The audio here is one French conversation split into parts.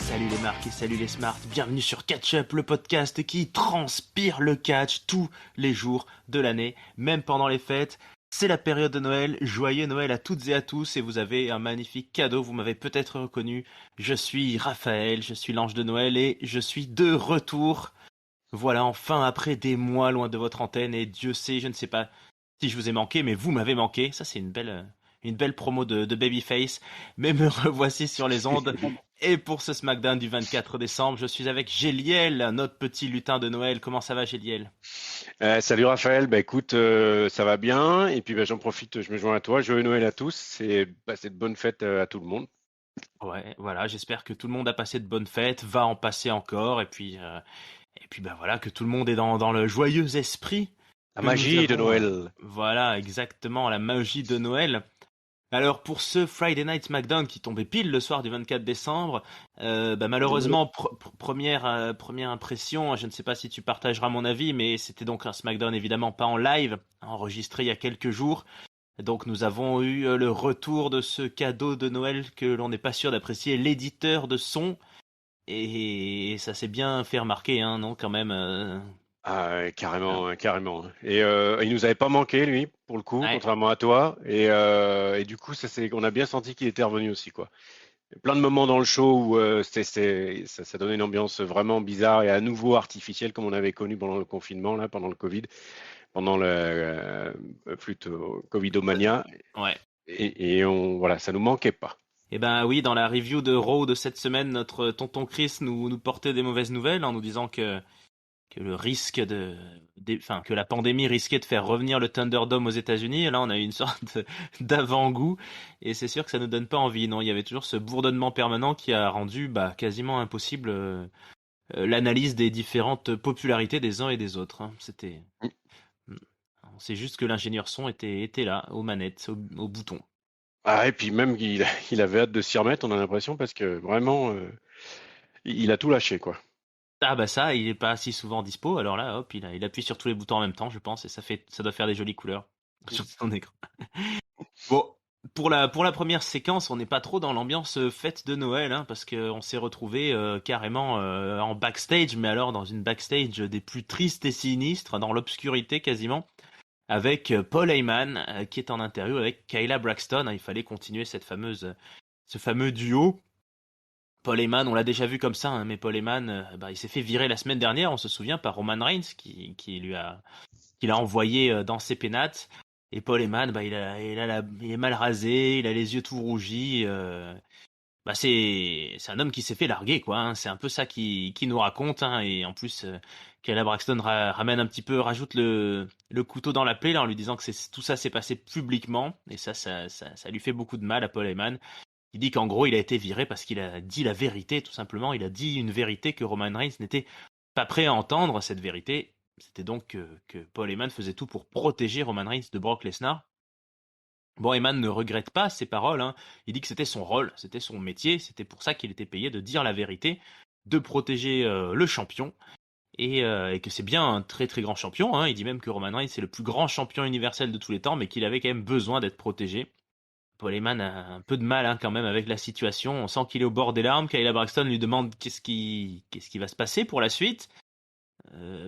Salut les marques et salut les smarts, bienvenue sur Catch Up, le podcast qui transpire le catch tous les jours de l'année, même pendant les fêtes. C'est la période de Noël, joyeux Noël à toutes et à tous et vous avez un magnifique cadeau, vous m'avez peut-être reconnu. Je suis Raphaël, je suis l'ange de Noël et je suis de retour. Voilà, enfin après des mois loin de votre antenne et Dieu sait, je ne sais pas si je vous ai manqué, mais vous m'avez manqué. Ça c'est une belle promo de Babyface, mais me revoici sur les ondes. Et pour ce SmackDown du 24 décembre, je suis avec Géliel, notre petit lutin de Noël. Comment ça va, Géliel? Salut Raphaël, écoute, ça va bien et puis j'en profite, je me joins à toi. Joyeux Noël à tous et passez de bonnes fêtes à tout le monde. Ouais, voilà, j'espère que tout le monde a passé de bonnes fêtes, va en passer encore, et puis voilà, que tout le monde est dans le joyeux esprit La que nous magie de avons. Noël. Voilà, exactement, la magie de Noël. Alors pour ce Friday Night SmackDown qui tombait pile le soir du 24 décembre, malheureusement première impression, je ne sais pas si tu partageras mon avis, mais c'était donc un SmackDown évidemment pas en live, enregistré il y a quelques jours. Donc nous avons eu le retour de ce cadeau de Noël que l'on n'est pas sûr d'apprécier, l'éditeur de son, et ça s'est bien fait remarquer, hein, non quand même. Ah, ouais, Hein. carrément, carrément. Et il nous avait pas manqué lui, pour le coup, Ouais. contrairement à toi. Et du coup, on a bien senti qu'il était revenu aussi, quoi. Il y a plein de moments dans le show où ça donnait une ambiance vraiment bizarre et à nouveau artificielle comme on avait connu pendant le confinement, là, pendant le Covid, pendant le plutôt Covidomania. Ouais. Voilà, ça nous manquait pas. Eh ben oui, dans la review de Raw de cette semaine, notre tonton Chris nous portait des mauvaises nouvelles en nous disant que le risque que la pandémie risquait de faire revenir le Thunderdome aux États-Unis. Et là, on a eu une sorte d'avant-goût, et c'est sûr que ça nous donne pas envie. Non, il y avait toujours ce bourdonnement permanent qui a rendu quasiment impossible l'analyse des différentes popularités des uns et des autres. Hein. C'était, c'est juste que l'ingénieur son était là, aux manettes, au bouton. Ah, et puis même il avait hâte de s'y remettre, on a l'impression, parce que vraiment, il a tout lâché, quoi. Ah bah ça, il est pas si souvent dispo, alors là, hop, il appuie sur tous les boutons en même temps, je pense, et ça doit faire des jolies couleurs sur son écran. Bon, pour la première séquence, on n'est pas trop dans l'ambiance fête de Noël, hein, parce qu'on s'est retrouvé carrément en backstage, mais alors dans une backstage des plus tristes et sinistres, dans l'obscurité quasiment, avec Paul Heyman qui est en interview avec Kayla Braxton. Hein. Il fallait continuer ce fameux duo. Paul Heyman, on l'a déjà vu comme ça, hein, mais Paul Heyman, il s'est fait virer la semaine dernière, on se souvient, par Roman Reigns, qui l'a envoyé dans ses pénates. Et Paul Heyman, il est mal rasé, il a les yeux tout rougis. C'est un homme qui s'est fait larguer, quoi. Hein. C'est un peu ça qui nous raconte. Hein. Et en plus, Kayla Braxton ramène un petit peu, rajoute le couteau dans la plaie là, en lui disant que tout ça s'est passé publiquement. Et ça lui fait beaucoup de mal à Paul Heyman. Il dit qu'en gros, il a été viré parce qu'il a dit la vérité, tout simplement. Il a dit une vérité que Roman Reigns n'était pas prêt à entendre, cette vérité. C'était donc que Paul Heyman faisait tout pour protéger Roman Reigns de Brock Lesnar. Bon, Heyman ne regrette pas ses paroles. Hein. Il dit que c'était son rôle, c'était son métier, c'était pour ça qu'il était payé de dire la vérité, de protéger le champion. Et que c'est bien un très très grand champion. Hein. Il dit même que Roman Reigns c'est le plus grand champion universel de tous les temps, mais qu'il avait quand même besoin d'être protégé. Paul Heyman a un peu de mal hein, quand même avec la situation. On sent qu'il est au bord des larmes. Kayla Braxton lui demande qu'est-ce qui va se passer pour la suite.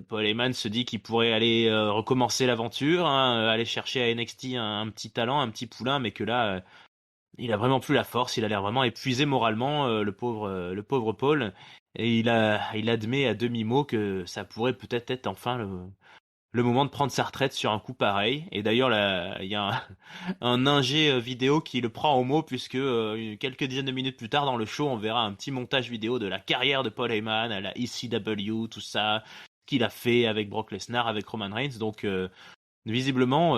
Paul Heyman se dit qu'il pourrait aller recommencer l'aventure, hein, aller chercher à NXT un petit talent, un petit poulain, mais que là, il a vraiment plus la force. Il a l'air vraiment épuisé moralement, le pauvre Paul. Et il admet à demi-mot que ça pourrait peut-être être enfin le moment de prendre sa retraite sur un coup pareil. Et d'ailleurs, là, il y a un ingé vidéo qui le prend au mot, puisque quelques dizaines de minutes plus tard dans le show, on verra un petit montage vidéo de la carrière de Paul Heyman à la ECW, tout ça, qu'il a fait avec Brock Lesnar, avec Roman Reigns. Donc, visiblement,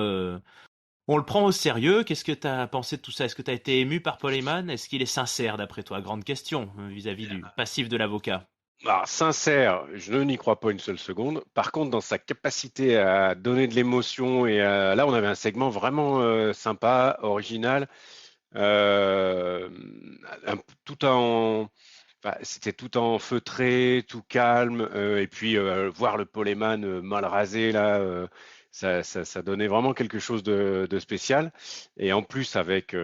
on le prend au sérieux. Qu'est-ce que tu as pensé de tout ça? Est-ce que tu as été ému par Paul Heyman? Est-ce qu'il est sincère d'après toi? Grande question vis-à-vis du passif de l'avocat. Alors, sincère, je n'y crois pas une seule seconde. Par contre, dans sa capacité à donner de l'émotion, là, on avait un segment vraiment sympa, original, euh, tout en, c'était tout en feutré, tout calme, et puis voir le Paul Heyman mal rasé là, ça donnait vraiment quelque chose de spécial. Et en plus, avec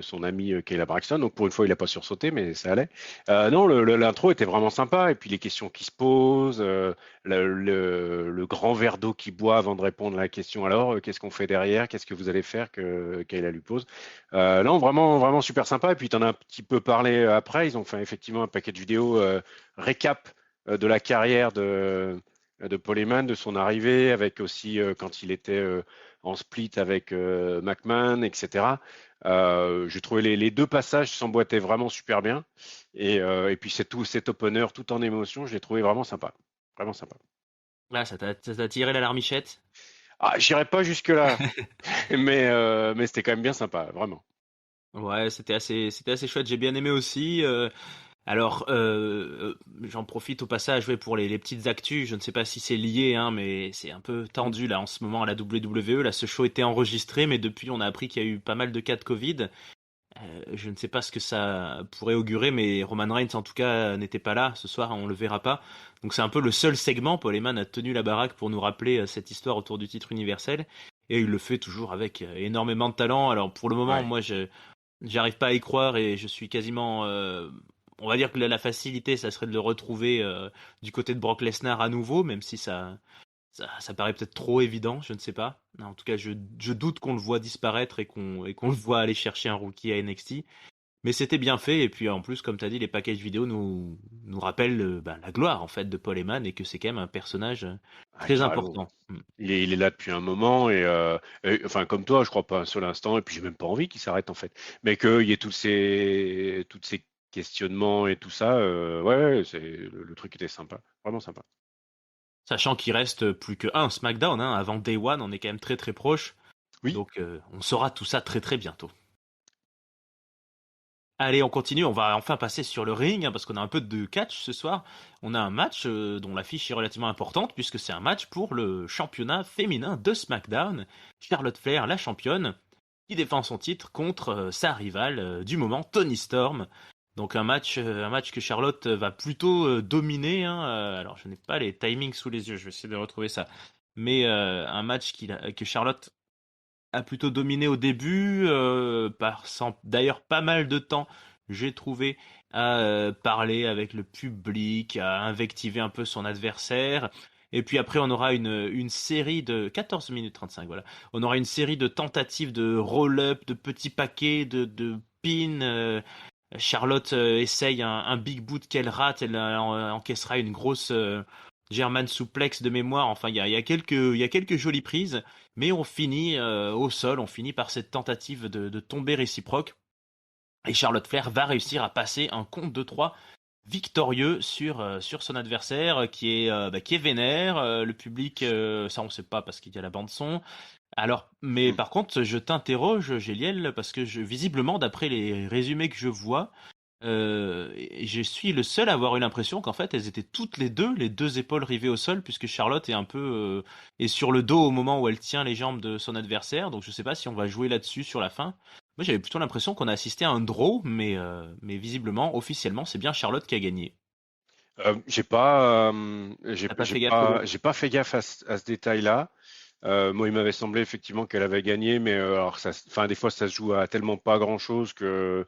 son ami Kayla Braxton, donc pour une fois, il n'a pas sursauté, mais ça allait. Non, l'intro était vraiment sympa. Et puis les questions qui se posent, le grand verre d'eau qu'il boit avant de répondre à la question. Alors, qu'est-ce qu'on fait derrière? Qu'est-ce que vous allez faire que Kayla lui pose? Non, vraiment, vraiment super sympa. Et puis, tu en as un petit peu parlé après. Ils ont fait effectivement un paquet de vidéos récap de la carrière de Paul Heyman, de son arrivée, avec aussi quand il était en split avec McMahon, etc. J'ai trouvé les deux passages s'emboîtaient vraiment super bien. Et puis cet opener tout en émotion, je l'ai trouvé vraiment sympa. Vraiment sympa. Là, ça t'a tiré la larmichette? Ah, j'irai pas jusque-là, mais c'était quand même bien sympa, vraiment. Ouais, c'était assez chouette. J'ai bien aimé aussi. Alors, j'en profite au passage ouais, pour les petites actus. Je ne sais pas si c'est lié, hein, mais c'est un peu tendu là en ce moment à la WWE. Là, ce show était enregistré, mais depuis, on a appris qu'il y a eu pas mal de cas de Covid. Je ne sais pas ce que ça pourrait augurer, mais Roman Reigns, en tout cas, n'était pas là ce soir. On le verra pas. Donc, c'est un peu le seul segment. Paul Heyman a tenu la baraque pour nous rappeler cette histoire autour du titre universel, et il le fait toujours avec énormément de talent. Alors, pour le moment, Ouais. moi, j'arrive pas à y croire et je suis quasiment. On va dire que la facilité, ça serait de le retrouver du côté de Brock Lesnar à nouveau, même si ça paraît peut-être trop évident, je ne sais pas. En tout cas, je doute qu'on le voit disparaître et qu'on le voit aller chercher un rookie à NXT. Mais c'était bien fait, et puis en plus, comme tu as dit, les packages vidéo nous rappellent la gloire en fait de Paul Heyman et que c'est quand même un personnage Ah, très carrément. important. Mm. Il est là depuis un moment et enfin comme toi, je crois pas un seul instant et puis j'ai même pas envie qu'il s'arrête en fait. Mais qu'il y ait tous ces questionnements et tout ça, ouais, ouais, le truc était sympa, vraiment sympa. Sachant qu'il reste plus que un SmackDown, hein, avant Day One, on est quand même très très proche. Oui. Donc on saura tout ça très très bientôt. Allez, on continue, on va enfin passer sur le ring, hein, parce qu'on a un peu de catch ce soir. On a un match dont l'affiche est relativement importante, puisque c'est un match pour le championnat féminin de SmackDown. Charlotte Flair, la championne, qui défend son titre contre sa rivale du moment, Toni Storm. Donc un match que Charlotte va plutôt dominer, hein. Alors je n'ai pas les timings sous les yeux, je vais essayer de retrouver ça. Mais un match que Charlotte a plutôt dominé au début, passant d'ailleurs pas mal de temps, j'ai trouvé, à parler avec le public, à invectiver un peu son adversaire. Et puis après, on aura une série de 14 minutes 35, voilà. On aura une série de tentatives de roll-up, de petits paquets, de pins. Charlotte essaye un big boot qu'elle rate, elle encaissera une grosse German suplex de mémoire. Enfin, il y a quelques jolies prises, mais on finit au sol, on finit par cette tentative de tomber réciproque. Et Charlotte Flair va réussir à passer un compte de 3 victorieux sur son adversaire qui est vénère. Le public, ça on sait pas parce qu'il y a la bande son. Alors, mais Mm. par contre, je t'interroge, Géliel, parce que visiblement, d'après les résumés que je vois, je suis le seul à avoir eu l'impression qu'en fait, elles étaient toutes les deux épaules rivées au sol, puisque Charlotte est un peu est sur le dos au moment où elle tient les jambes de son adversaire. Donc, je sais pas si on va jouer là-dessus sur la fin. Moi, j'avais plutôt l'impression qu'on a assisté à un draw, mais visiblement, officiellement, c'est bien Charlotte qui a gagné. J'ai T'as pas j'ai fait gaffe pas, j'ai pas fait gaffe à ce détail-là. Moi, il m'avait semblé effectivement qu'elle avait gagné, mais alors enfin, des fois, ça se joue à tellement pas grand-chose que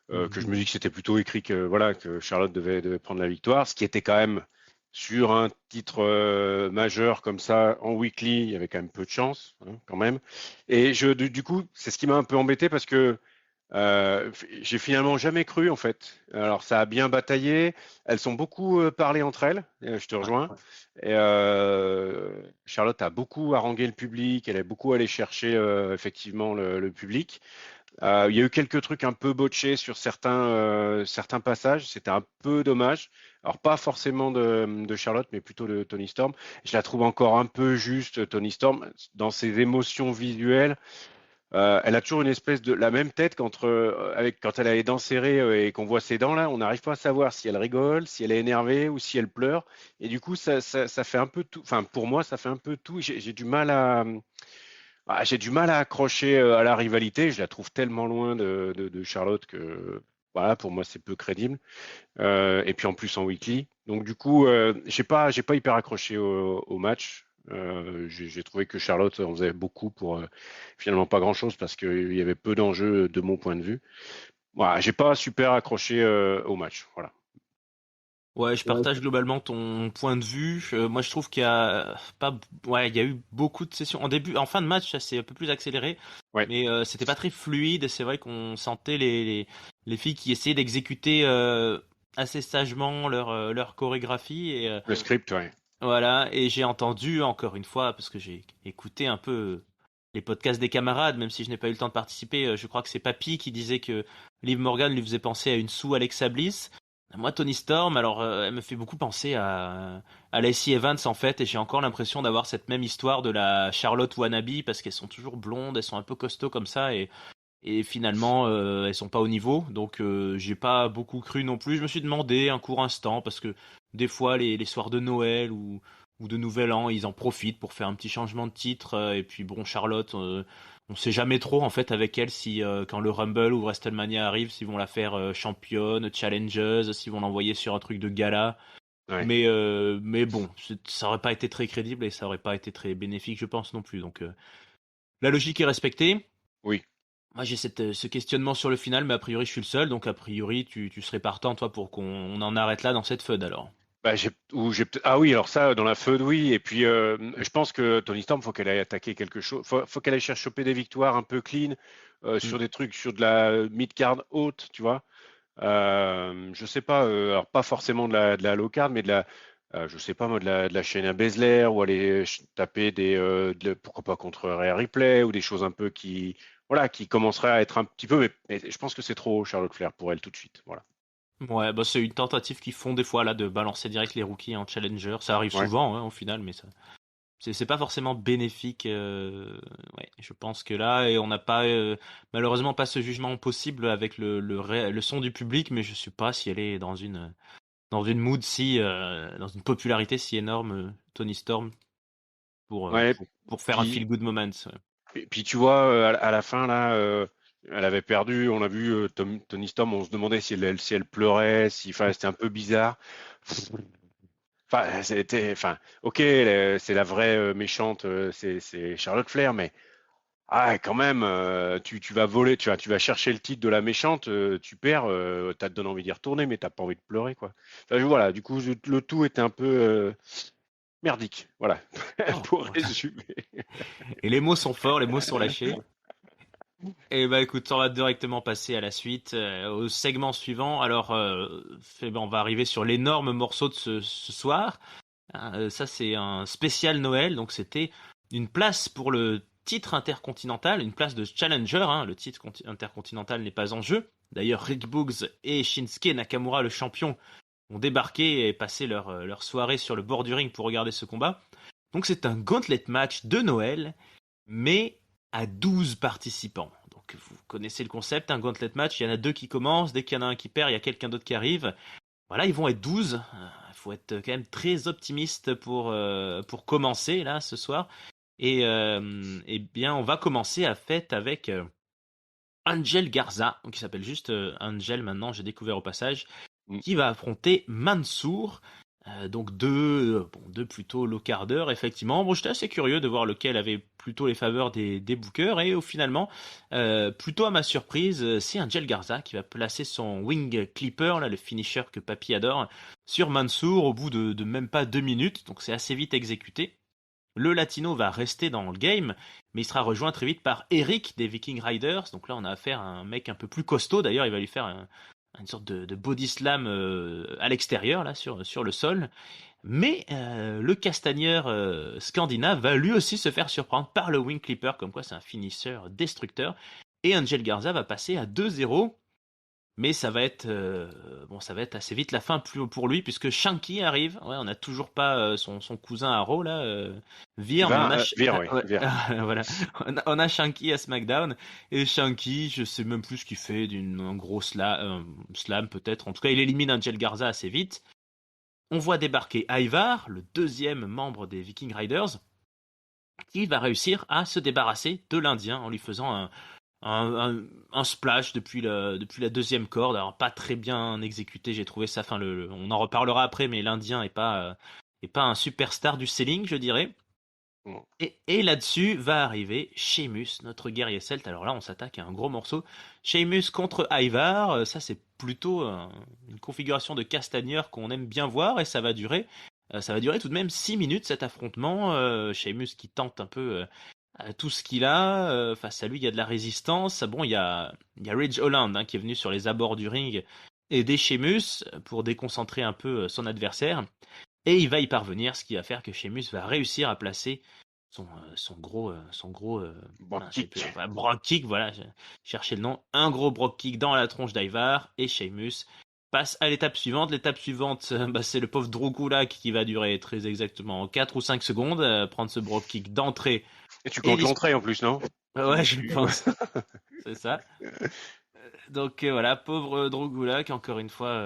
je me dis que c'était plutôt écrit que voilà que Charlotte devait prendre la victoire, ce qui était quand même sur un titre majeur comme ça en weekly, il y avait quand même peu de chance hein, quand même. Et du coup, c'est ce qui m'a un peu embêté parce que j'ai finalement jamais cru en fait. Alors ça a bien bataillé. Elles sont beaucoup parlé entre elles. Je te Ouais, rejoins. Et Charlotte a beaucoup harangué le public. Elle est beaucoup allé chercher effectivement le public. Il y a eu quelques trucs un peu botchés sur certains passages. C'était un peu dommage. Alors pas forcément de Charlotte, mais plutôt de Tony Storm. Je la trouve encore un peu juste, Tony Storm, dans ses émotions visuelles. Elle a toujours une espèce de la même tête quand elle a les dents serrées et qu'on voit ses dents là, on n'arrive pas à savoir si elle rigole, si elle est énervée ou si elle pleure. Et du coup, ça fait un peu tout. Enfin, pour moi, ça fait un peu tout. J'ai du mal à accrocher à la rivalité. Je la trouve tellement loin de Charlotte que voilà, pour moi, c'est peu crédible. Et puis en plus en weekly. Donc du coup, j'ai pas hyper accroché au match. J'ai trouvé que Charlotte en faisait beaucoup pour finalement pas grand-chose parce qu'il y avait peu d'enjeux de mon point de vue. Voilà, j'ai pas super accroché au match. Voilà. Ouais, je partage globalement ton point de vue. Moi, je trouve qu'il y a pas, ouais, il y a eu beaucoup de sessions en fin de match, ça s'est un peu plus accéléré, Ouais, mais c'était pas très fluide. Et c'est vrai qu'on sentait les filles qui essayaient d'exécuter assez sagement leur chorégraphie. Et le script, ouais. voilà. Et j'ai entendu encore une fois parce que j'ai écouté un peu les podcasts des camarades, même si je n'ai pas eu le temps de participer. Je crois que c'est Papy qui disait que Liv Morgan lui faisait penser à une sous Alexa Bliss. Moi, Tony Storm, alors elle me fait beaucoup penser à Lacey Evans en fait, et j'ai encore l'impression d'avoir cette même histoire de la Charlotte wannabe parce qu'elles sont toujours blondes, elles sont un peu costauds comme ça, et finalement elles sont pas au niveau. Donc j'ai pas beaucoup cru non plus. Je me suis demandé un court instant parce que des fois les soirs de Noël ou de Nouvel An, ils en profitent pour faire un petit changement de titre. Et puis bon, Charlotte, on sait jamais trop en fait avec elle si quand le Rumble ou WrestleMania arrive, s'ils vont la faire championne, challengeuse, s'ils vont l'envoyer sur un truc de gala. Ouais. Mais bon, ça aurait pas été très crédible et ça aurait pas été très bénéfique, je pense non plus. Donc la logique est respectée. Oui. Moi, j'ai ce questionnement sur le final, mais a priori, je suis le seul. Donc, a priori, tu serais partant, toi, pour qu'on en arrête là dans cette feud alors. Bah, ah oui, alors ça, dans la feud, oui. Et puis, je pense que Tony Storm, faut qu'elle aille attaquer quelque chose. Faut qu'elle aille chercher choper des victoires un peu clean Mm. sur des trucs, sur de la mid-card haute, tu vois. Je sais pas, alors pas forcément de la low card, mais je sais pas moi, de la Shayna Baszler ou aller taper pourquoi pas contre Rhea Ripley ou des choses un peu voilà, qui commenceraient à être un petit peu, mais je pense que c'est trop Charlotte Flair pour elle tout de suite. Voilà. Ouais, bah, c'est une tentative qu'ils font des fois, là, de balancer direct les rookies en challenger. Ça arrive Ouais. souvent, hein, au final, mais ça. C'est pas forcément bénéfique. Ouais, je pense que là, et on n'a pas, malheureusement, pas ce jugement possible avec le son du public, mais je sais pas si elle est dans une mood dans une popularité si énorme, Tony Storm, Ouais. pour faire un Puis, feel good moment. Ouais. puis tu vois, à la fin là, elle avait perdu. On a vu Tony Storm. On se demandait si elle pleurait, enfin, c'était un peu bizarre. Enfin, ok, c'est la vraie méchante, c'est Charlotte Flair, mais quand même, tu vas voler, tu vas chercher le titre de la méchante, tu perds, t'as te donne envie d'y retourner, mais t'as pas envie de pleurer, quoi. Enfin, voilà, du coup, le tout était un peu merdique, voilà, Oh, pour voilà. résumer. Et les mots sont forts, les mots sont lâchés. Et bah écoute, on va directement passer à la suite, au segment suivant. Alors, on va arriver sur l'énorme morceau de ce soir. Ça, c'est un spécial Noël, donc c'était une place pour le titre intercontinental, une place de challenger. Hein. Le titre intercontinental n'est pas en jeu. D'ailleurs, Rick Boogs et Shinsuke Nakamura, le champion, ont débarqué et passé leur soirée sur le bord du ring pour regarder ce combat. Donc c'est un gauntlet match de Noël, mais à 12 participants. Donc vous connaissez le concept, un gauntlet match, il y en a deux qui commencent, dès qu'il y en a un qui perd, il y a quelqu'un d'autre qui arrive. Voilà, ils vont être 12. Il faut être quand même très optimiste pour commencer là ce soir. Et bien, on va commencer à fête avec Angel Garza, qui s'appelle juste Angel maintenant, j'ai découvert au passage, Mm. qui va affronter Mansour. Donc deux plutôt low carders, effectivement. Bon, j'étais assez curieux de voir lequel avait plutôt les faveurs des bookers. Et finalement, plutôt à ma surprise, c'est Angel Garza qui va placer son wing clipper, là, le finisher que Papy adore, sur Mansour au bout de même pas 2 minutes. Donc c'est assez vite exécuté. Le Latino va rester dans le game, mais il sera rejoint très vite par Eric des Viking Riders. Donc là, on a affaire à un mec un peu plus costaud. D'ailleurs, il va lui faire une sorte de body slam à l'extérieur, là, sur le sol. Mais le castagneur scandinave va lui aussi se faire surprendre par le Wing Clipper, comme quoi c'est un finisher destructeur. Et Angel Garza va passer à 2-0. Mais ça va être assez vite la fin pour lui, puisque Shanky arrive. Ouais, on n'a toujours pas son cousin Arrow, là, Veer, mais on a, Vire, oui, ouais, Vire. voilà. On a Shanky à SmackDown. Et Shanky, je sais même plus ce qu'il fait, un gros slam peut-être. En tout cas, il élimine Angel Garza assez vite. On voit débarquer Ivar, le deuxième membre des Viking Riders, qui va réussir à se débarrasser de l'Indien en lui faisant un splash depuis la deuxième corde. Alors, pas très bien exécuté, j'ai trouvé ça. Enfin, on en reparlera après, mais l'Indien est pas un superstar du selling, je dirais. Bon. Et là-dessus va arriver Sheamus, notre guerrier celte. Alors là, on s'attaque à un gros morceau. Sheamus contre Ivar, ça c'est plutôt une configuration de castagneur qu'on aime bien voir et ça va durer tout de même 6 minutes cet affrontement. Sheamus qui tente un peu tout ce qu'il a. Face à lui, il y a de la résistance. Bon, il y a Ridge Holland qui est venu sur les abords du ring aider Sheamus pour déconcentrer un peu son adversaire. Et il va y parvenir, ce qui va faire que Sheamus va réussir à placer son gros Bon, je sais plus, kick. enfin, Brock kick, voilà, je cherchais le nom, un gros Brock kick dans la tronche d'Ivar et Sheamus passe à l'étape suivante. L'étape suivante, c'est le pauvre Drew Gulak qui va durer très exactement 4 ou 5 secondes, prendre ce Brock kick d'entrée Et tu et comptes l'entrée en plus, non? ouais, je pense, c'est ça. Donc voilà, pauvre Drew Gulak, encore une fois,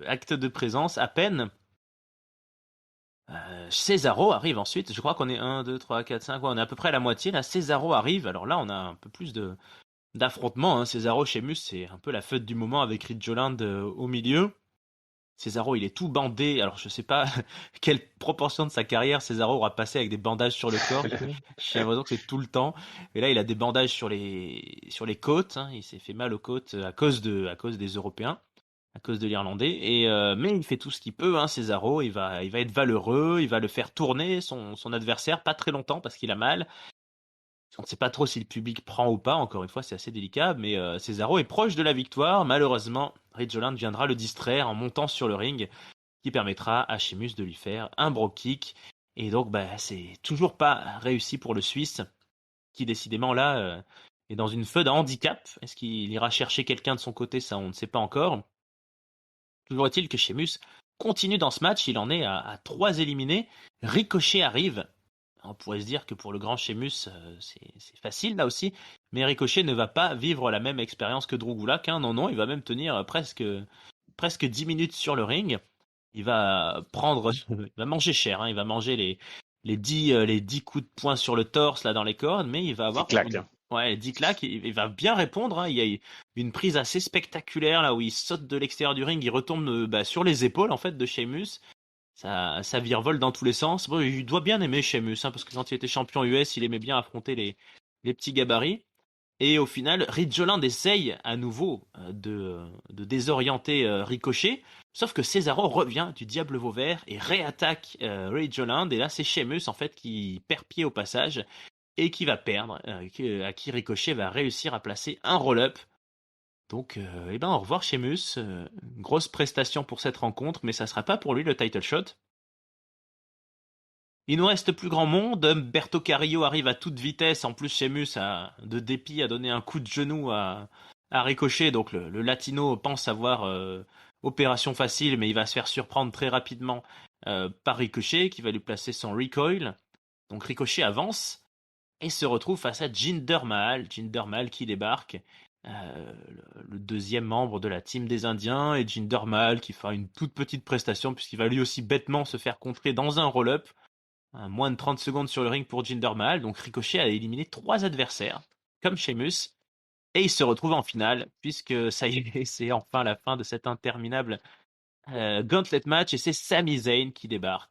acte de présence à peine. Cesaro arrive ensuite. Je crois qu'on est 1, 2, 3, 4, 5. Ouais, on est à peu près à la moitié. Là, Cesaro arrive. Alors là, on a un peu plus d'affrontements. Cesaro, Sheamus, c'est un peu la fête du moment avec Ridge Holland au milieu. Cesaro, il est tout bandé. Alors, je sais pas quelle proportion de sa carrière Cesaro aura passé avec des bandages sur le corps. J'ai l'impression que c'est tout le temps. Et là, il a des bandages sur les côtes. Il s'est fait mal aux côtes à cause des Européens, à cause de l'Irlandais. Mais il fait tout ce qu'il peut, Cesaro. Il va être valeureux, il va le faire tourner son adversaire, pas très longtemps parce qu'il a mal. On ne sait pas trop si le public prend ou pas, encore une fois, c'est assez délicat, mais Cesaro est proche de la victoire. Malheureusement, Ridge Holland viendra le distraire en montant sur le ring, qui permettra à Sheamus de lui faire un Brogue Kick. Et donc, c'est toujours pas réussi pour le Suisse, qui décidément là est dans une feud à handicap. Est-ce qu'il ira chercher quelqu'un de son côté? Ça, on ne sait pas encore. Toujours est-il que Sheamus continue dans ce match, il en est à 3 éliminés. Ricochet arrive. On pourrait se dire que pour le grand Sheamus, c'est facile là aussi, mais Ricochet ne va pas vivre la même expérience que Drew Gulak. Non, non, il va même tenir presque 10 minutes sur le ring. Il va il va manger cher, il va manger les 10 coups de poing sur le torse là dans les cornes, mais il va Qui avoir claque. ouais, 10 claques, il va bien répondre. Il y a une prise assez spectaculaire là où il saute de l'extérieur du ring, il retombe sur les épaules en fait de Sheamus. Ça virevolte dans tous les sens. Bon, il doit bien aimer Sheamus, parce que quand il était champion US, il aimait bien affronter les petits gabarits. Et au final, Ridge Holland essaye à nouveau de désorienter Ricochet, sauf que Cesaro revient du diable vauvert et réattaque Ridge Holland. Et là, c'est Sheamus en fait qui perd pied au passage et qui va perdre, à qui Ricochet va réussir à placer un roll-up. Donc, au revoir Sheamus. Grosse prestation pour cette rencontre, mais ça sera pas pour lui le title shot. Il nous reste plus grand monde. Humberto Carrillo arrive à toute vitesse. En plus, Sheamus a de dépit à donner un coup de genou à Ricochet. Donc le Latino pense avoir opération facile, mais il va se faire surprendre très rapidement par Ricochet, qui va lui placer son recoil. Donc Ricochet avance et se retrouve face à Jinder Mahal. Jinder Mahal qui débarque. Le deuxième membre de la team des Indiens, et Jinder Mahal qui fera une toute petite prestation puisqu'il va lui aussi bêtement se faire contrer dans un roll-up. Moins de 30 secondes sur le ring pour Jinder Mahal. Donc Ricochet a éliminé 3 adversaires, comme Sheamus. Et il se retrouve en finale, puisque ça y est, c'est enfin la fin de cet interminable gauntlet match. Et c'est Sami Zayn qui débarque.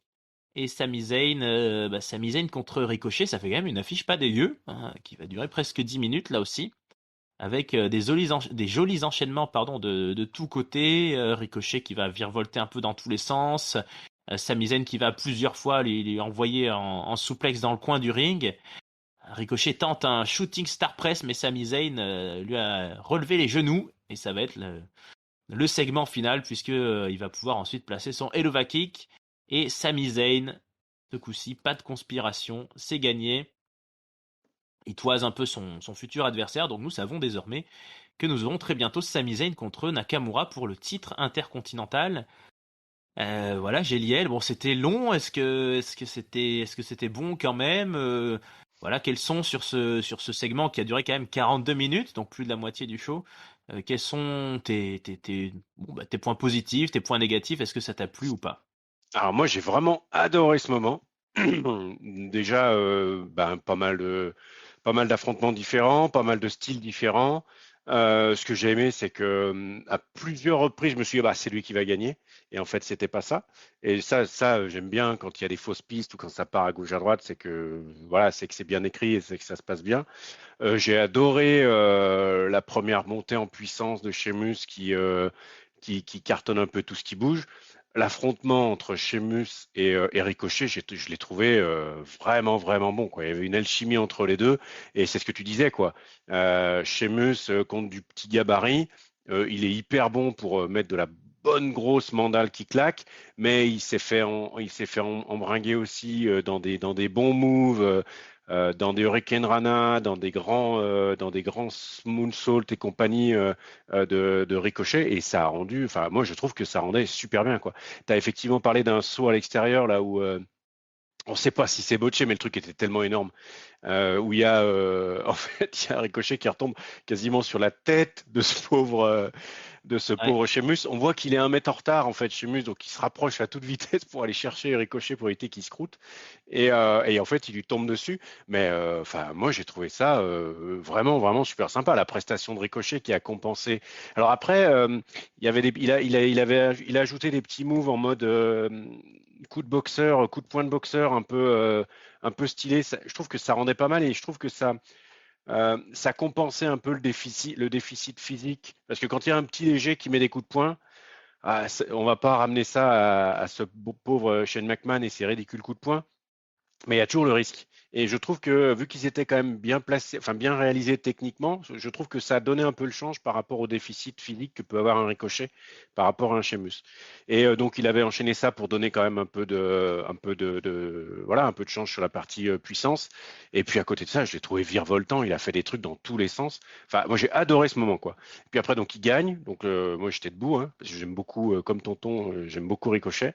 Et Sami Zayn contre Ricochet, ça fait quand même une affiche pas dégueu, qui va durer presque 10 minutes là aussi, avec des jolis enchaînements de tous côtés. Ricochet qui va virevolter un peu dans tous les sens. Sami Zayn qui va plusieurs fois lui envoyer en souplex dans le coin du ring. Ricochet tente un shooting star press, mais Sami Zayn lui a relevé les genoux. Et ça va être le segment final, puisque il va pouvoir ensuite placer son Helluva Kick. Et Sami Zayn, ce coup-ci, pas de conspiration, c'est gagné. Il toise un peu son futur adversaire, donc nous savons désormais que nous aurons très bientôt Sami Zayn contre Nakamura pour le titre intercontinental. Voilà, Géliel, bon c'était long, est-ce que c'était bon quand même? Voilà, quels sont sur ce segment qui a duré quand même 42 minutes, donc plus de la moitié du show, quels sont tes points positifs, tes points négatifs, est-ce que ça t'a plu ou pas? Alors moi, j'ai vraiment adoré ce moment. Déjà, pas mal d'affrontements différents, pas mal de styles différents. Ce que j'ai aimé, c'est que à plusieurs reprises, je me suis dit, bah, c'est lui qui va gagner. Et en fait, c'était pas ça. Et ça, j'aime bien quand il y a des fausses pistes ou quand ça part à gauche à droite, c'est que voilà, c'est que c'est bien écrit et c'est que ça se passe bien. J'ai adoré la première montée en puissance de Sheamus qui cartonne un peu tout ce qui bouge. L'affrontement entre Sheamus et Ricochet, je l'ai trouvé vraiment, vraiment bon, quoi. Il y avait une alchimie entre les deux, et c'est ce que tu disais, quoi. Sheamus contre du petit gabarit, il est hyper bon pour mettre de la bonne grosse mandale qui claque, mais il s'est fait embringuer aussi dans des bons moves. Dans des Hurricane Rana, dans des grands moonsault et compagnie de Ricochet, et ça a rendu, enfin moi je trouve que ça rendait super bien quoi. Tu as effectivement parlé d'un saut à l'extérieur là où on ne sait pas si c'est botché, mais le truc était tellement énorme où il y a en fait il y a Ricochet qui retombe quasiment sur la tête de ce pauvre Ouais. Sheamus. On voit qu'il est 1 mètre en retard, en fait, Sheamus, donc il se rapproche à toute vitesse pour aller chercher Ricochet pour éviter qu'il se croûte. Et en fait, il lui tombe dessus. Mais enfin, moi, j'ai trouvé ça vraiment, vraiment super sympa. La prestation de Ricochet qui a compensé. Alors après, il y avait il a ajouté des petits moves en mode coup de boxeur, coup de poing de boxeur un peu stylé. Je trouve que ça rendait pas mal et je trouve que ça compensait un peu le déficit physique. Parce que quand il y a un petit léger qui met des coups de poing, on va pas ramener ça à ce pauvre Shane McMahon et ses ridicules coups de poing. Mais il y a toujours le risque. Et je trouve que vu qu'ils étaient quand même bien placés, enfin bien réalisés techniquement, je trouve que ça a donné un peu le change par rapport au déficit physique que peut avoir un Ricochet par rapport à un Sheamus. Et donc il avait enchaîné ça pour donner quand même voilà, un peu de change sur la partie puissance. Et puis à côté de ça, je l'ai trouvé virevoltant. Il a fait des trucs dans tous les sens. Enfin, moi j'ai adoré ce moment quoi. Et puis après donc il gagne. Donc moi j'étais debout hein, parce que j'aime beaucoup comme tonton, j'aime beaucoup Ricochet.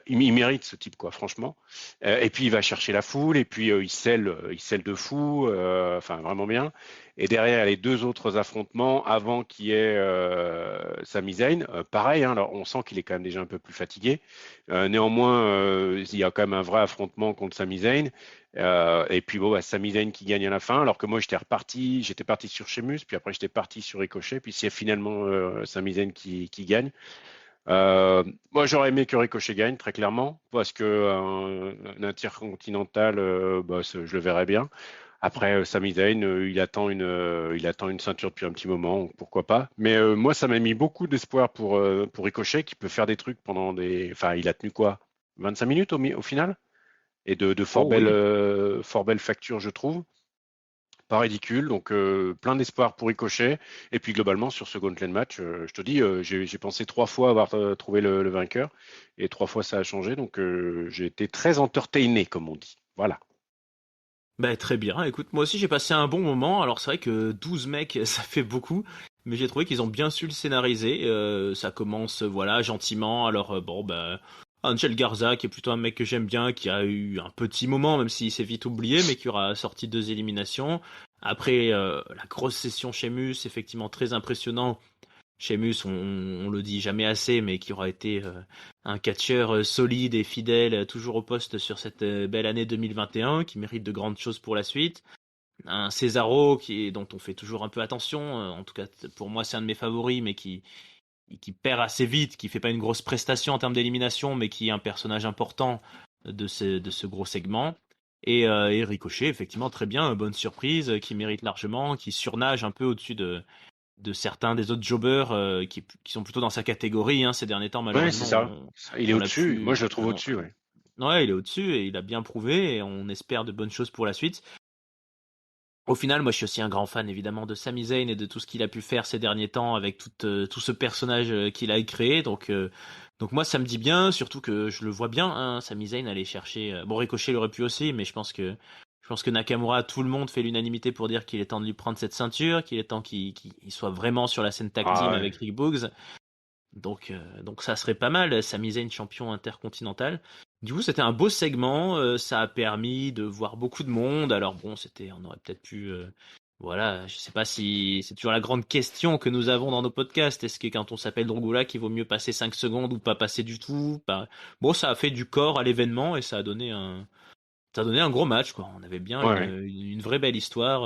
Il mérite ce type quoi, franchement. Et puis il va chercher la foule, et puis il scelle de fou, enfin vraiment bien. Et derrière les deux autres affrontements, avant qu'il y ait Sami Zayn, pareil, hein, alors on sent qu'il est quand même déjà un peu plus fatigué. Néanmoins, il y a quand même un vrai affrontement contre Sami Zayn. Et puis bon, bah, Sami Zayn qui gagne à la fin, alors que moi j'étais parti sur Sheamus, puis après j'étais parti sur Ricochet, puis c'est finalement Sami Zayn qui gagne. Moi, j'aurais aimé que Ricochet gagne, très clairement, parce que un intercontinental, bah, je le verrais bien. Après, Sami Zayn, il attend une ceinture depuis un petit moment, donc pourquoi pas. Mais moi, ça m'a mis beaucoup d'espoir pour Ricochet, qui peut faire des trucs pendant des. Enfin, il a tenu quoi? 25 minutes au final? Et de fort Oh belles, oui. fort belles factures, je trouve. Pas ridicule, donc plein d'espoir pour Ricochet. Et puis globalement, sur ce Gauntlet match, je te dis, j'ai pensé 3 fois avoir trouvé le vainqueur, et 3 fois ça a changé, donc j'ai été très entertainé, comme on dit. Voilà. Bah, très bien. Écoute, moi aussi j'ai passé un bon moment. Alors c'est vrai que 12 mecs, ça fait beaucoup, mais j'ai trouvé qu'ils ont bien su le scénariser. Ça commence, voilà, gentiment. Alors bon, bah, Angel Garza, qui est plutôt un mec que j'aime bien, qui a eu un petit moment, même s'il s'est vite oublié, mais qui aura sorti 2 éliminations. Après, la grosse session chez Mus, effectivement très impressionnant. Sheamus, on le dit jamais assez, mais qui aura été un catcheur solide et fidèle, toujours au poste sur cette belle année 2021, qui mérite de grandes choses pour la suite. Un Cesaro dont on fait toujours un peu attention, en tout cas pour moi c'est un de mes favoris, mais qui perd assez vite, qui fait pas une grosse prestation en termes d'élimination, mais qui est un personnage important de ce gros segment. Et Ricochet, effectivement, très bien, bonne surprise, qui mérite largement, qui surnage un peu au-dessus de certains des autres jobbers qui sont plutôt dans sa catégorie hein, ces derniers temps Ouais, c'est malheureusement ça. Il est on l'a au-dessus. Moi, plus je le trouve au-dessus, ouais. ouais il est au-dessus et il a bien prouvé et on espère de bonnes choses pour la suite. Au final moi je suis aussi un grand fan évidemment de Sami Zayn et de tout ce qu'il a pu faire ces derniers temps avec tout ce personnage qu'il a créé donc moi ça me dit bien surtout que je le vois bien hein, Sami Zayn aller chercher bon Ricochet l'aurait pu aussi mais je pense que Nakamura, tout le monde fait l'unanimité pour dire qu'il est temps de lui prendre cette ceinture, qu'il est temps qu'il soit vraiment sur la scène tag Ah team ouais. avec Rick Boogs. Donc ça serait pas mal, Sami Zayn champion intercontinental. Du coup, c'était un beau segment, ça a permis de voir beaucoup de monde. Alors bon, on aurait peut-être pu, voilà, je sais pas si c'est toujours la grande question que nous avons dans nos podcasts. Est-ce que quand on s'appelle Drogula, qu'il vaut mieux passer 5 secondes ou pas passer du tout? Bon, ça a fait du corps à l'événement et ça a donné un gros match, quoi. On avait bien Ouais, une, ouais. une, une vraie belle histoire.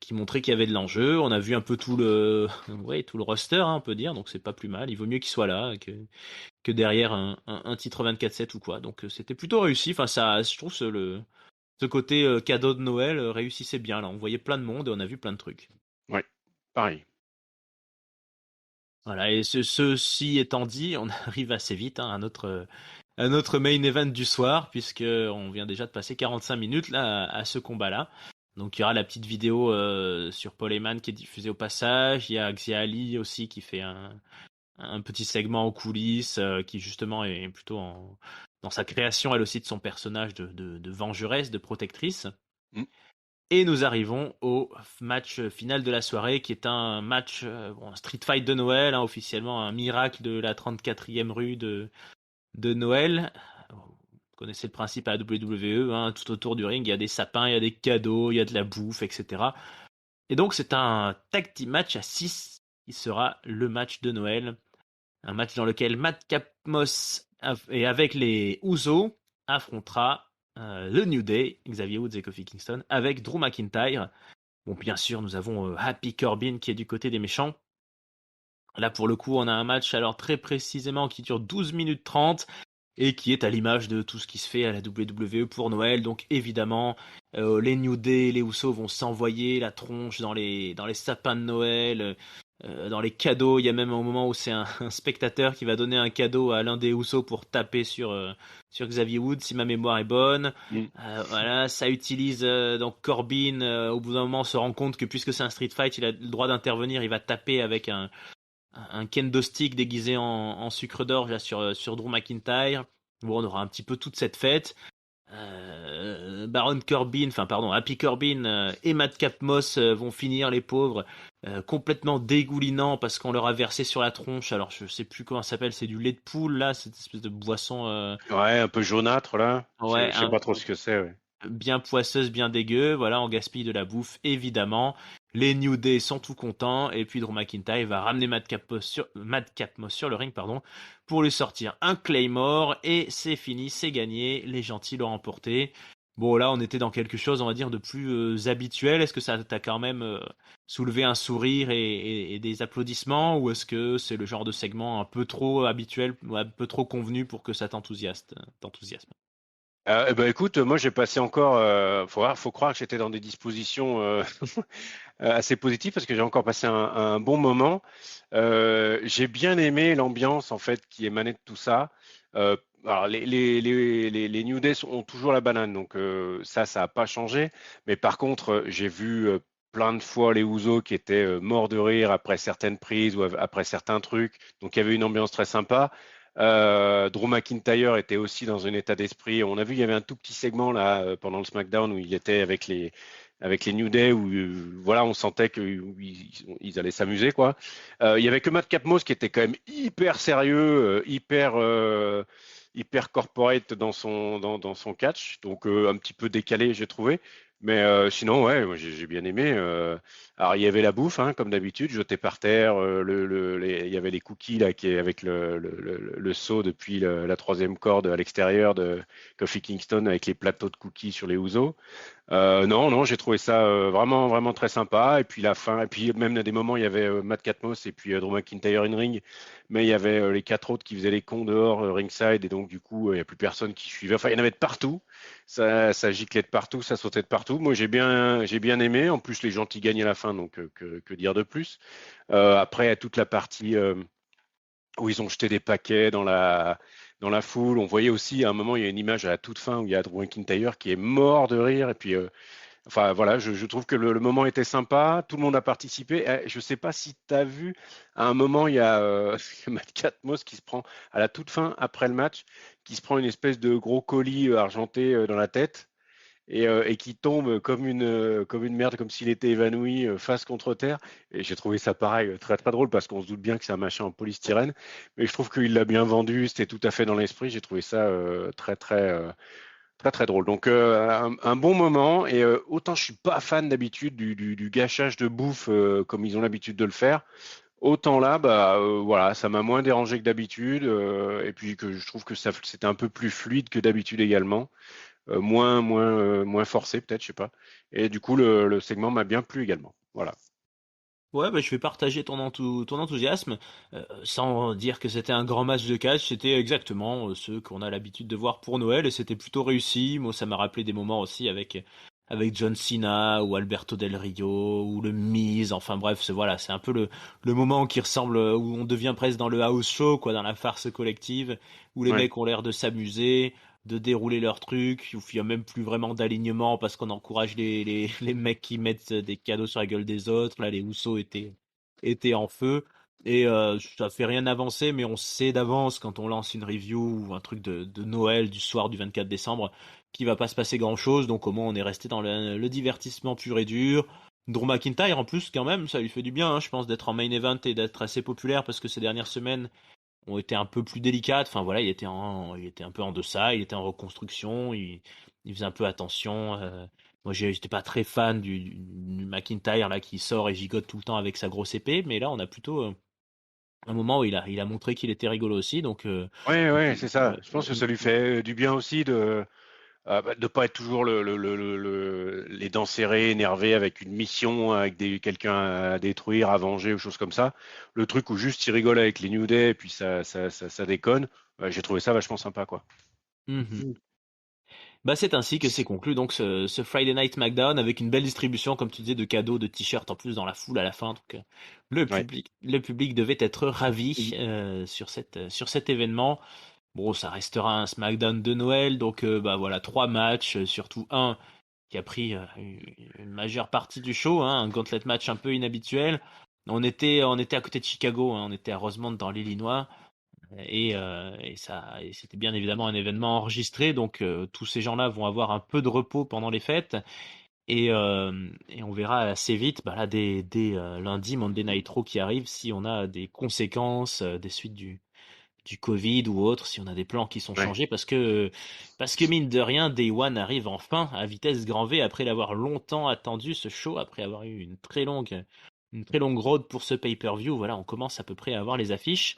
qui montrait qu'il y avait de l'enjeu. On a vu un peu tout le, ouais, tout le roster, hein, on peut dire, donc c'est pas plus mal. Il vaut mieux qu'il soit là que derrière un titre 24/7 ou quoi. Donc c'était plutôt réussi. Enfin, ça, je trouve ce côté cadeau de Noël réussissait bien. Là, on voyait plein de monde et on a vu plein de trucs. Ouais, pareil. Voilà, et ceci étant dit, on arrive assez vite hein, à notre main event du soir, puisque on vient déjà de passer 45 minutes là à ce combat-là. Donc il y aura la petite vidéo sur Paul Heyman qui est diffusée au passage. Il y a Xia Ali aussi qui fait un petit segment aux coulisses, qui justement est plutôt dans sa création elle aussi de son personnage de vengeresse, de protectrice. Mm. Et nous arrivons au match final de la soirée, qui est un match street fight de Noël, hein, officiellement un miracle de la 34e rue de Noël. Vous connaissez le principe à la WWE, hein, tout autour du ring, il y a des sapins, il y a des cadeaux, il y a de la bouffe, etc. Et donc c'est un tag team match à 6 qui sera le match de Noël. Un match dans lequel Matt Capmos et avec les Usos affrontera le New Day, Xavier Woods et Kofi Kingston, avec Drew McIntyre. Bon, bien sûr, nous avons Happy Corbin qui est du côté des méchants. Là, pour le coup, on a un match alors très précisément qui dure 12 minutes 30 et qui est à l'image de tout ce qui se fait à la WWE pour Noël. Donc évidemment, les New Day, les Usos vont s'envoyer la tronche dans les sapins de Noël, dans les cadeaux. Il y a même un moment où c'est un spectateur qui va donner un cadeau à l'un des Usos pour taper sur Xavier Woods, si ma mémoire est bonne. Mm. Voilà, ça utilise donc Corbin. Au bout d'un moment, on se rend compte que puisque c'est un street fight, il a le droit d'intervenir. Il va taper avec un kendo stick déguisé en sucre d'orge là, sur Drew McIntyre. Bon, on aura un petit peu toute cette fête. Baron Corbin, enfin pardon, Happy Corbin et Matt Capmos vont finir les pauvres complètement dégoulinants parce qu'on leur a versé sur la tronche. Alors je sais plus comment ça s'appelle, c'est du lait de poule là, cette espèce de boisson. Ouais, un peu jaunâtre là. Ouais, Je sais pas trop ce que c'est. Ouais. bien poisseuse, bien dégueu. Voilà, on gaspille de la bouffe, évidemment. Les New Day sont tout contents. Et puis Drew McIntyre va ramener Matt Capmos sur le ring, pardon, pour lui sortir un Claymore. Et c'est fini, c'est gagné. Les gentils l'ont remporté. Bon, là, on était dans quelque chose, on va dire, de plus habituel. Est-ce que ça t'a quand même soulevé un sourire et des applaudissements? Ou est-ce que c'est le genre de segment un peu trop habituel, ou un peu trop convenu pour que ça t'enthousiasme? Eh ben, écoute, moi j'ai passé encore. Faut croire que j'étais dans des dispositions assez positives parce que j'ai encore passé un bon moment. J'ai bien aimé l'ambiance en fait qui émanait de tout ça. Alors les New Day ont toujours la banane, donc ça n'a pas changé. Mais par contre, j'ai vu plein de fois les Ouzo qui étaient morts de rire après certaines prises ou après certains trucs. Donc il y avait une ambiance très sympa. Drew McIntyre était aussi dans un état d'esprit. On a vu, il y avait un tout petit segment là pendant le SmackDown où il était avec les New Day où voilà, on sentait qu'ils allaient s'amuser quoi. Il y avait que Matt Capmos qui était quand même hyper sérieux, hyper corporate dans son catch, donc un petit peu décalé j'ai trouvé. Mais sinon, ouais, moi, j'ai bien aimé. Alors, il y avait la bouffe, hein, comme d'habitude, jeté par terre. Il y avait les cookies là, qui est avec le seau depuis la troisième corde à l'extérieur de Kofi Kingston avec les plateaux de cookies sur les ouzo. Non, j'ai trouvé ça vraiment, vraiment très sympa. Et puis la fin, et puis même à des moments, il y avait Matt Catmos et puis Drew McIntyre in ring, mais il y avait les quatre autres qui faisaient les cons dehors, ringside, et donc du coup, il n'y a plus personne qui suivait. Enfin, il y en avait de partout. Ça giclait de partout, ça sautait de partout. Moi, j'ai bien aimé. En plus, les gentils gagnent à la fin, donc que dire de plus. Après, il y a toute la partie où ils ont jeté des paquets dans la foule. On voyait aussi à un moment, il y a une image à la toute fin où il y a Drew McIntyre qui est mort de rire. Et puis, enfin voilà, je trouve que le moment était sympa. Tout le monde a participé. Je ne sais pas si tu as vu, à un moment, il y a Matt Catmos qui se prend, à la toute fin, après le match, qui se prend une espèce de gros colis argenté dans la tête et qui tombe comme une merde, comme s'il était évanoui face contre terre. Et j'ai trouvé ça pareil, très très drôle parce qu'on se doute bien que c'est un machin en polystyrène, mais je trouve qu'il l'a bien vendu, c'était tout à fait dans l'esprit. J'ai trouvé ça très très drôle. Donc un bon moment. Et autant je suis pas fan d'habitude du gâchage de bouffe comme ils ont l'habitude de le faire. Autant là, bah voilà, ça m'a moins dérangé que d'habitude, et puis que je trouve que ça c'était un peu plus fluide que d'habitude également. moins forcé peut-être, je sais pas. Et du coup, le segment m'a bien plu également. Voilà. Ouais, bah, je vais partager ton enthousiasme, sans dire que c'était un grand match de catch, c'était exactement ce qu'on a l'habitude de voir pour Noël, et c'était plutôt réussi. Moi, ça m'a rappelé des moments aussi avec John Cena, ou Alberto Del Rio, ou le Miz, enfin bref, voilà, c'est un peu le moment qui ressemble, où on devient presque dans le house show, quoi, dans la farce collective, où les Ouais. mecs ont l'air de s'amuser, de dérouler leur truc, où il n'y a même plus vraiment d'alignement parce qu'on encourage les mecs qui mettent des cadeaux sur la gueule des autres. Là, les Housseaux étaient en feu. Et ça fait rien avancer, mais on sait d'avance quand on lance une review ou un truc de Noël du soir du 24 décembre qu'il va pas se passer grand chose. Donc au moins on est resté dans le divertissement pur et dur. Drew McIntyre en plus quand même, ça lui fait du bien, hein, je pense, d'être en main event et d'être assez populaire parce que ces dernières semaines ont été un peu plus délicates. Enfin voilà, il était un peu en deçà, il était en reconstruction, il faisait un peu attention. Moi, j'étais pas très fan du McIntyre là qui sort et gigote tout le temps avec sa grosse épée, mais là, on a plutôt un moment où il a montré qu'il était rigolo aussi. Donc, Ouais, donc, ouais, c'est ça. Je pense que ça lui fait du bien aussi de pas être toujours les dents serrées, énervé avec une mission, avec quelqu'un à détruire, à venger ou choses comme ça. Le truc où juste il rigole avec les New Day et puis ça déconne. J'ai trouvé ça vachement sympa, quoi. mhm. Bah, c'est ainsi que s'est conclu donc ce Friday Night SmackDown avec une belle distribution, comme tu disais, de cadeaux, de t-shirts en plus dans la foule à la fin. Donc, Ouais. le public devait être ravi sur cet événement. Bon, ça restera un SmackDown de Noël, donc bah voilà, trois matchs, surtout un qui a pris une majeure partie du show, hein, un gauntlet match un peu inhabituel. On était à côté de Chicago, hein, on était à Rosemont dans l'Illinois, et c'était bien évidemment un événement enregistré, donc tous ces gens-là vont avoir un peu de repos pendant les fêtes, et on verra assez vite, bah là, dès lundi, Monday Night Raw qui arrive, si on a des conséquences des suites du Covid ou autre, si on a des plans qui sont Ouais. changés, parce que mine de rien, Day One arrive enfin à vitesse grand V après l'avoir longtemps attendu, ce show, après avoir eu une très longue road pour ce pay-per-view. Voilà, on commence à peu près à avoir les affiches.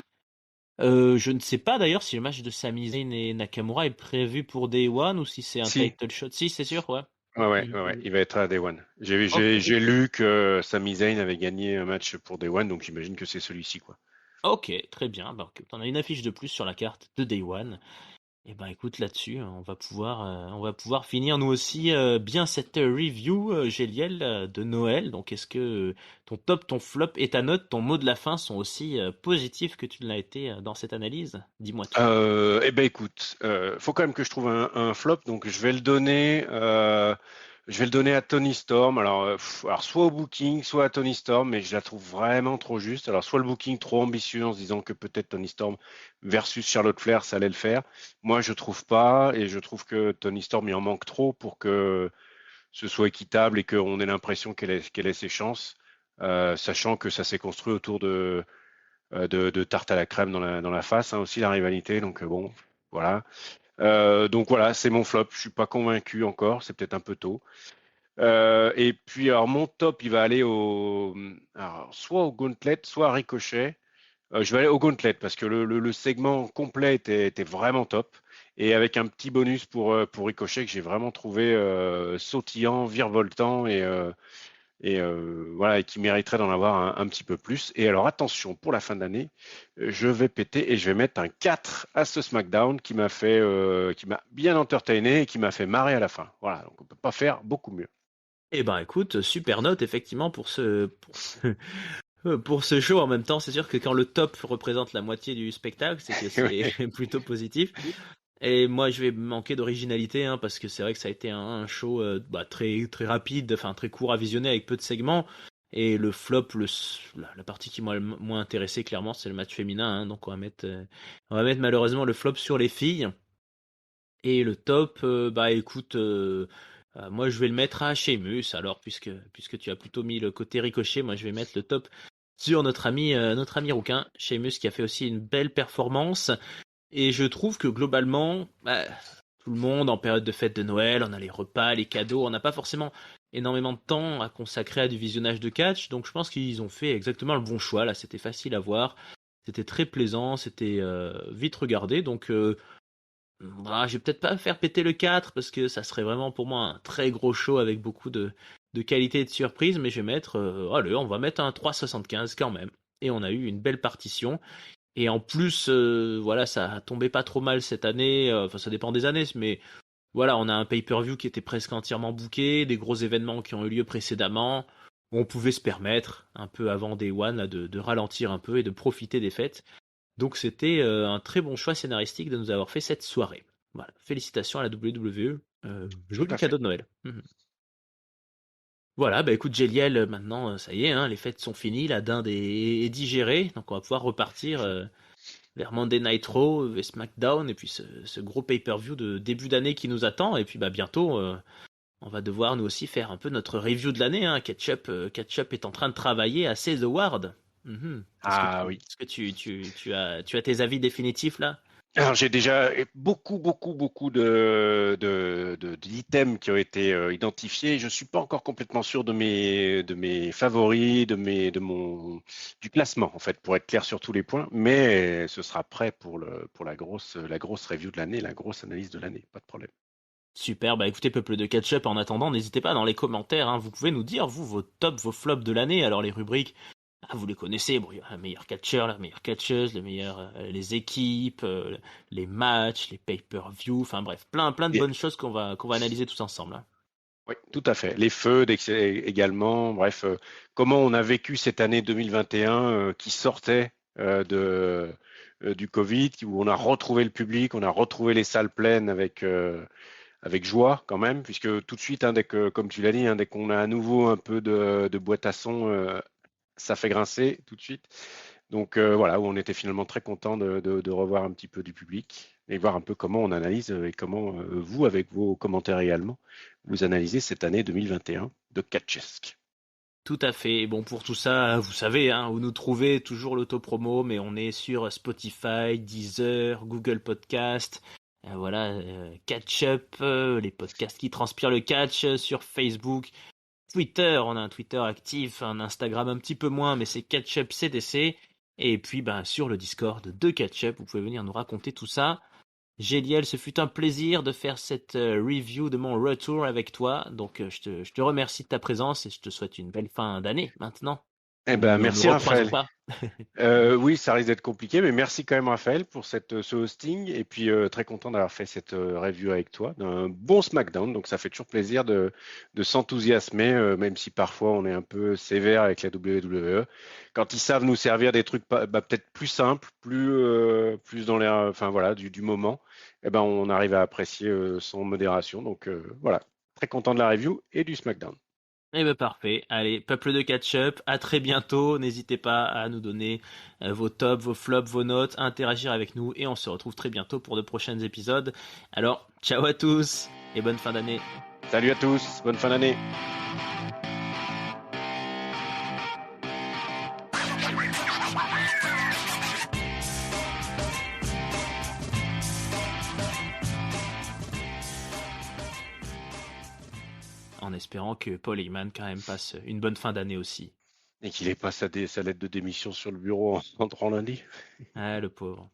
Je ne sais pas d'ailleurs si le match de Sami Zayn et Nakamura est prévu pour Day One ou si c'est un Si. title shot. Si, c'est sûr, ouais. Ouais, ouais, Mhm. ouais, ouais. Il va être à Day One. J'ai, Ok. j'ai, j'ai lu que Sami Zayn avait gagné un match pour Day One, donc j'imagine que c'est celui-ci, quoi. Ok, très bien. Bah, ok, on a une affiche de plus sur la carte de Day One. Eh ben écoute, là-dessus, on va pouvoir finir nous aussi bien cette review, Géliel, de Noël. Donc est-ce que ton top, ton flop et ta note, ton mot de la fin sont aussi positifs que tu ne l'as été dans cette analyse? Dis-moi tout. Eh ben écoute, faut quand même que je trouve un flop, donc je vais le donner à Tony Storm. Alors soit au booking, soit à Tony Storm, mais je la trouve vraiment trop juste. Alors soit le booking trop ambitieux en se disant que peut-être Tony Storm versus Charlotte Flair, ça allait le faire. Moi, je trouve pas, et je trouve que Tony Storm il en manque trop pour que ce soit équitable et qu'on ait l'impression qu'elle ait ses chances, sachant que ça s'est construit autour de tarte à la crème dans la face, hein, aussi la rivalité. Donc bon, voilà. Donc voilà, c'est mon flop. Je suis pas convaincu encore. C'est peut-être un peu tôt. Et puis alors mon top, il va aller soit au Gauntlet, soit à Ricochet. Je vais aller au Gauntlet parce que le segment complet était vraiment top. Et avec un petit bonus pour Ricochet que j'ai vraiment trouvé sautillant, virevoltant et voilà, et qui mériterait d'en avoir un petit peu plus. Et alors attention, pour la fin d'année, je vais péter et je vais mettre un 4 à ce SmackDown qui m'a bien entertainé et qui m'a fait marrer à la fin. Voilà, donc on peut pas faire beaucoup mieux. Eh ben écoute, super note effectivement pour ce show. En même temps, c'est sûr que quand le top représente la moitié du spectacle, c'est que c'est Ouais. plutôt positif. Et moi, je vais manquer d'originalité, hein, parce que c'est vrai que ça a été un show bah, très très rapide, enfin très court à visionner avec peu de segments. Et le flop, la partie qui m'a le moins intéressé, clairement, c'est le match féminin, hein. Donc on va mettre malheureusement le flop sur les filles. Et le top, bah écoute, moi je vais le mettre à Sheamus. Alors puisque tu as plutôt mis le côté ricochet, moi je vais mettre le top sur notre ami rouquin, Sheamus, qui a fait aussi une belle performance. Et je trouve que globalement, bah, tout le monde en période de fête de Noël, on a les repas, les cadeaux, on n'a pas forcément énormément de temps à consacrer à du visionnage de catch, donc je pense qu'ils ont fait exactement le bon choix. Là, c'était facile à voir, c'était très plaisant, c'était vite regardé, donc Je vais peut-être pas faire péter le 4 parce que ça serait vraiment pour moi un très gros show avec beaucoup de qualité et de surprise, mais je vais mettre, allez, on va mettre un 3,75 quand même. Et on a eu une belle partition. Et en plus, voilà, ça a tombé pas trop mal cette année. Enfin, ça dépend des années, mais voilà, on a un pay-per-view qui était presque entièrement booké, des gros événements qui ont eu lieu précédemment. On pouvait se permettre, un peu avant Day One, là, de ralentir un peu et de profiter des fêtes. Donc c'était un très bon choix scénaristique de nous avoir fait cette soirée. Voilà, félicitations à la WWE. Tout Joli à fait. cadeau de Noël. Mhm. Voilà, bah écoute, Géliel, maintenant, ça y est, hein, les fêtes sont finies, la dinde est digérée, donc on va pouvoir repartir vers Monday Night Raw, vers SmackDown, et puis ce gros pay-per-view de début d'année qui nous attend, et puis bah bientôt, on va devoir nous aussi faire un peu notre review de l'année. Hein. Ketchup est en train de travailler à ses awards. Mhm. Ah oui. Est-ce que tu as tes avis définitifs là? Alors j'ai déjà beaucoup d'items qui ont été identifiés. Je suis pas encore complètement sûr de mes favoris, du classement en fait, pour être clair sur tous les points. Mais ce sera prêt pour la grosse review de l'année, la grosse analyse de l'année, pas de problème. Super, bah écoutez, peuple de Ketchup, en attendant, n'hésitez pas dans les commentaires, hein, vous pouvez nous dire, vous, vos tops, vos flops de l'année. Alors les rubriques, vous les connaissez, bon, il y a le meilleur catcheur, la meilleure catcheuse, les équipes, les matchs, les pay-per-view, enfin bref, plein de Et- bonnes choses qu'on va analyser tous ensemble. Hein. oui, tout à fait. Les feux également. Bref, comment on a vécu cette année 2021 qui sortait du Covid, où on a retrouvé le public, on a retrouvé les salles pleines avec joie quand même, puisque tout de suite, hein, comme tu l'as dit, hein, dès qu'on a à nouveau un peu de boîte à son, ça fait grincer tout de suite. Donc voilà, où on était finalement très content de revoir un petit peu du public et voir un peu comment on analyse et comment vous, avec vos commentaires également, vous analysez cette année 2021 de Catchesque. Tout à fait. Et bon, pour tout ça, vous savez, hein, où nous trouver, toujours l'autopromo, mais on est sur Spotify, Deezer, Google Podcast, voilà, Catch Up, les podcasts qui transpirent le catch sur Facebook, Twitter, on a un Twitter actif, un Instagram un petit peu moins, mais c'est Catch Up CDC. Et puis, ben, sur le Discord de Catch Up, vous pouvez venir nous raconter tout ça. Géliel, ce fut un plaisir de faire cette review de mon retour avec toi. Donc, je te remercie de ta présence et je te souhaite une belle fin d'année maintenant. Eh Nous ben, ne nous merci recroisons Raphaël. pas. Oui, ça risque d'être compliqué, mais merci quand même Raphaël pour ce hosting et puis très content d'avoir fait cette review avec toi d'un bon SmackDown. Donc ça fait toujours plaisir de s'enthousiasmer, même si parfois on est un peu sévère avec la WWE. Quand ils savent nous servir des trucs peut-être plus simples, plus dans l'air, enfin voilà, du moment, eh ben on arrive à apprécier sans modération. Donc voilà, très content de la review et du SmackDown. Eh ben parfait. Allez, peuple de catch-up, à très bientôt. N'hésitez pas à nous donner vos tops, vos flops, vos notes, à interagir avec nous et on se retrouve très bientôt pour de prochains épisodes. Alors, ciao à tous et bonne fin d'année. Salut à tous, bonne fin d'année. En espérant que Paul Heyman quand même passe une bonne fin d'année aussi. Et qu'il ait pas sa lettre de démission sur le bureau en entrant lundi. Ah, le pauvre.